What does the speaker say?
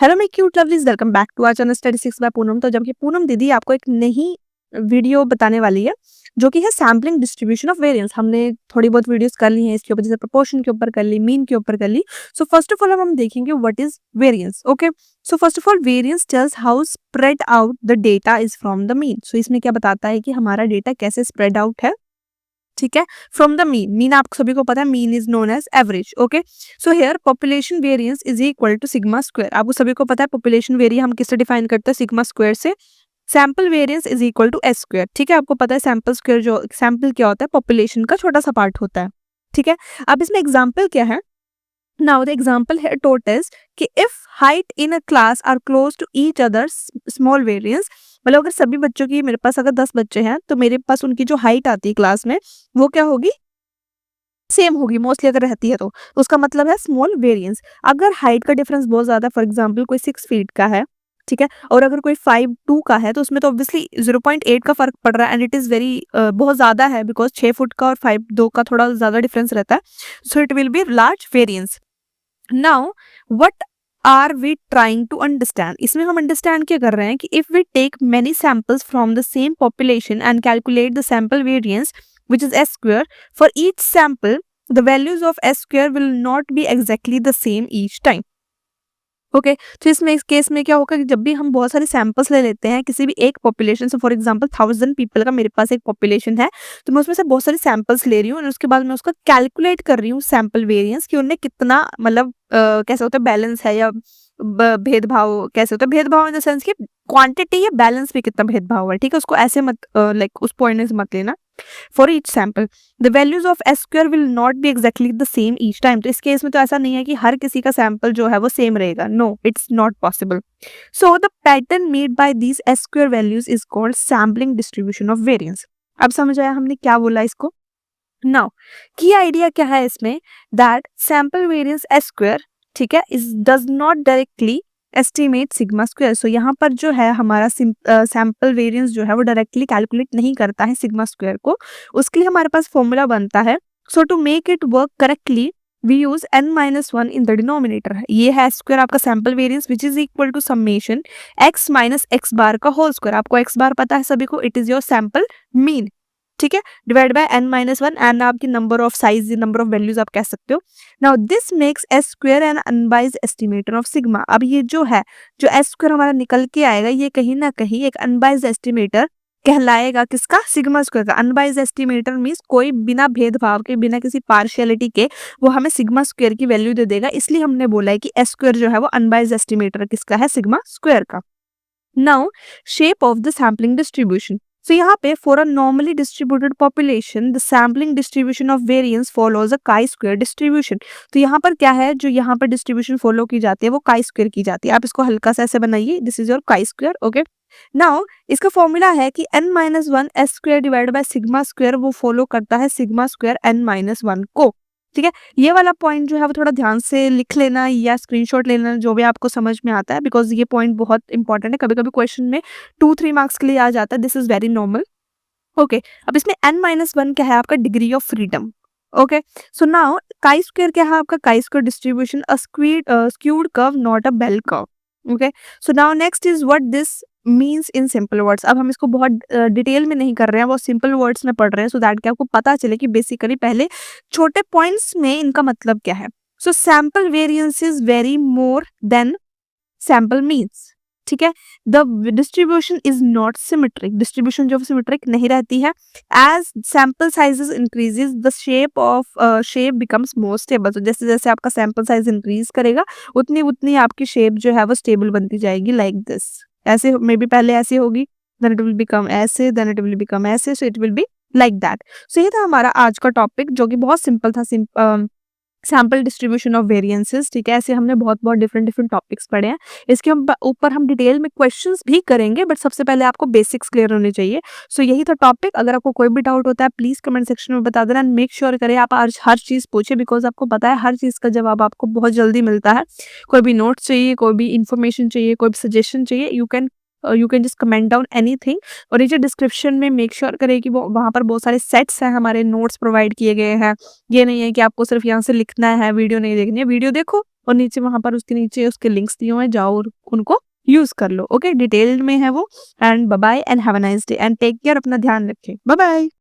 Hello मैं cute lovelies, welcome back to our channel statistics by Poonam. तो जबकि पूनम दीदी आपको एक नई वीडियो बताने वाली है जो कि है सैम्पलिंग डिस्ट्रीब्यूशन ऑफ वेरिएंस। हमने थोड़ी बहुत वीडियोस कर ली हैं इसके ऊपर, जैसे प्रोपोर्शन के ऊपर कर ली, मीन के ऊपर कर ली। सो फर्स्ट ऑफ ऑल हम देखेंगे what is variance. Okay, so first of all variance tells how spread out the data is from the mean. So इसमें क्या बताता है कि हमारा डेटा कैसे स्प्रेड आउट है, ठीक है, फ्रॉम द मीन आप सभी को पता है mean is known as average. Okay, so here population variance is equal to sigma square. आपको सभी को पता है पॉपुलेशन वेरिएंस हम किससे डिफाइन करते हैं, सिग्मा स्क्वायर से। Sample variance is equal to s square, ठीक है। आपको पता है सैंपल स्क्वायर, जो सैंपल क्या होता है, पॉपुलेशन का छोटा सा पार्ट होता है, ठीक है। अब इसमें एग्जाम्पल क्या है, नाउ द एग्जाम्पल है taught is कि if height in a class are close to each other small variance, मतलब अगर सभी बच्चों की, मेरे पास अगर 10 बच्चे हैं तो मेरे पास उनकी जो हाइट आती है क्लास में वो क्या होगी, सेम होगी मोस्टली अगर रहती है तो उसका मतलब है स्मॉल वेरिएंस। अगर हाइट का डिफरेंस बहुत ज्यादा, फॉर एग्जांपल कोई 6 फीट का है, ठीक है, और अगर कोई 5'2" का है तो उसमें तो ऑब्वियसली 0.8 का फर्क पड़ रहा है एंड इट इज वेरी बहुत ज्यादा है, बिकॉज 6 फुट का और 5'2" का थोड़ा ज्यादा डिफरेंस रहता है। So it will be large variance. Now what are we trying to understand, इसमें हम अंडरस्टैंड क्या कर रहे हैं कि if we take many samples from the same population and calculate the sample variance which is s square for each sample, the values of s square will not be exactly the same each time. Okay, तो इसमें इस case में क्या होगा कि जब भी हम बहुत सारे सैंपल्स ले लेते हैं किसी भी एक पॉपुलेशन से, फॉर एग्जांपल 1000 पीपल का मेरे पास एक पॉपुलेशन है, तो मैं उसमें से बहुत सारे सैंपल्स ले रही हूँ और उसके बाद मैं उसका कैलकुलेट कर रही हूँ सैंपल वेरिएंस कि उनने कितना, मतलब कैसे होता है, बैलेंस है या भेदभाव, कैसे होता है भेदभाव इन द सेंस कि क्वांटिटी या बैलेंस में कितना भेदभाव है, ठीक है। उसको ऐसे मत लाइक उस पॉइंट से मत लेना। For each sample the values of S square will not be exactly the same each time. तो इस केस में तो ऐसा नहीं है कि हर किसी का सैंपल जो है वो सेम रहेगा, no it's not possible. So the pattern made by these s square values is called sampling distribution of variance. अब समझ आया हमने क्या बोला इसको। नाउ की आइडिया क्या है इसमें, that sample variance S square, ठीक है, is does not directly estimate sigma square. So यहाँ पर जो है हमारा सैंपल वेरिएंस जो है वो डायरेक्टली कैलकुलेट नहीं करता है सिग्मा स्क्वायर को। उसके लिए हमारे पास फॉर्मूला बनता है। So to make it work correctly we use n-1 in the denominator. ये है स्क्वायर आपका sample variance which is equal to summation x minus x bar का होल स्क्वायर। आपको x बार पता है सभी को, it is your sample mean, ठीक है, डिवाइड बाय n-1 एंड आपकी number of size, number of values आप कह सकते हो। Now this makes S square n unbiased estimator of sigma. अब ये जो है, जो एस स्क्वायर हमारा निकल के आएगा, ये कहीं ना कहीं एक अनबाइज्ड एस्टिमेटर कहलाएगा, किसका, सिग्मा स्क्वायर का। अनबाइज्ड एस्टिमेटर मींस कोई बिना भेदभाव के, बिना किसी पार्शियलिटी के वो हमें सिग्मा स्क्वायर की वैल्यू दे देगा। इसलिए हमने बोला है कि एस स्क्वायर जो है वो अनबाइज्ड एस्टिमेटर किसका है, सिग्मा स्क्वायर का। Now shape of the sampling distribution. So यहाँ पे for a normally distributed population the sampling distribution of variance follows a chi-square distribution। तो यहाँ पर क्या है, जो यहाँ पर डिस्ट्रीब्यूशन फॉलो की जाती है वो chi-square की जाती है। आप इसको हल्का सा ऐसे बनाइए, this is your chi-square। Okay, now इसका फॉर्मूला है कि n-1 s square divide by sigma square, वो फॉलो करता है सिग्मा स्क्वायर n-1 को, ठीक है। ये वाला पॉइंट जो है वो थोड़ा ध्यान से लिख लेना या स्क्रीनशॉट ले लेना, जो भी आपको समझ में आता है, बिकॉज ये पॉइंट बहुत इंपॉर्टेंट है। कभी कभी क्वेश्चन में 2-3 मार्क्स के लिए आ जाता है, this is very normal. Okay, अब इसमें n-1 क्या है, आपका degree of freedom. Okay, so now chi square क्या है, आपका chi square distribution, a skewed curve not a bell curve. Okay, so now next is what this means in simple words. अब हम इसको बहुत डिटेल में नहीं कर रहे हैं, बहुत सिंपल वर्ड्स में पढ़ रहे हैं, सो दैट कि आपको पता चले कि बेसिकली पहले छोटे पॉइंट्स में इनका मतलब क्या है। So sample variance is very more than sample means, ठीक है। The distribution is not symmetric, distribution जो सिमेट्रिक नहीं रहती है। As sample sizes increases the shape becomes more stable. तो जैसे जैसे आपका सैंपल साइज इंक्रीज करेगा उतनी उतनी आपकी शेप जो है वो स्टेबल बनती जाएगी, लाइक दिस। ऐसे मे बी पहले ऐसी होगी, देन इट विल बिकम ऐसे, देन इट विल बिकम ऐसे, so it will be like that. So ये था हमारा आज का टॉपिक जो कि बहुत सिंपल था, सैम्पल डिस्ट्रीब्यूशन ऑफ वेरिएंसेस, ठीक है। ऐसे हमने बहुत बहुत डिफरेंट टॉपिक्स पढ़े हैं। इसके ऊपर हम डिटेल में क्वेश्चंस भी करेंगे, बट सबसे पहले आपको बेसिक्स क्लियर होने चाहिए। सो यही था टॉपिक। अगर आपको कोई भी डाउट होता है प्लीज कमेंट सेक्शन में बता देना एंड मेक श्योर करें आप हर चीज पूछे, बिकॉज आपको पता है हर चीज का जवाब आपको बहुत जल्दी मिलता है। कोई भी नोट्स चाहिए, कोई भी इंफॉर्मेशन चाहिए, कोई भी सजेशन चाहिए, you can you can just comment down anything और नीचे डिस्क्रिप्शन में मेक श्योर करें कि वो वहाँ पर बहुत सारे सेट्स हैं, हमारे नोट्स प्रोवाइड किए गए हैं। ये नहीं है कि आपको सिर्फ यहाँ से लिखना है, वीडियो नहीं देखनी है। वीडियो देखो और नीचे वहाँ पर उसके नीचे उसके लिंक्स दिए हुए हैं, जाओ और उनको यूज़ कर लो। ओके, डिटेल्ड में है वो। And bye bye and have a nice day and take care, अपना ध्यान रखें। Bye bye.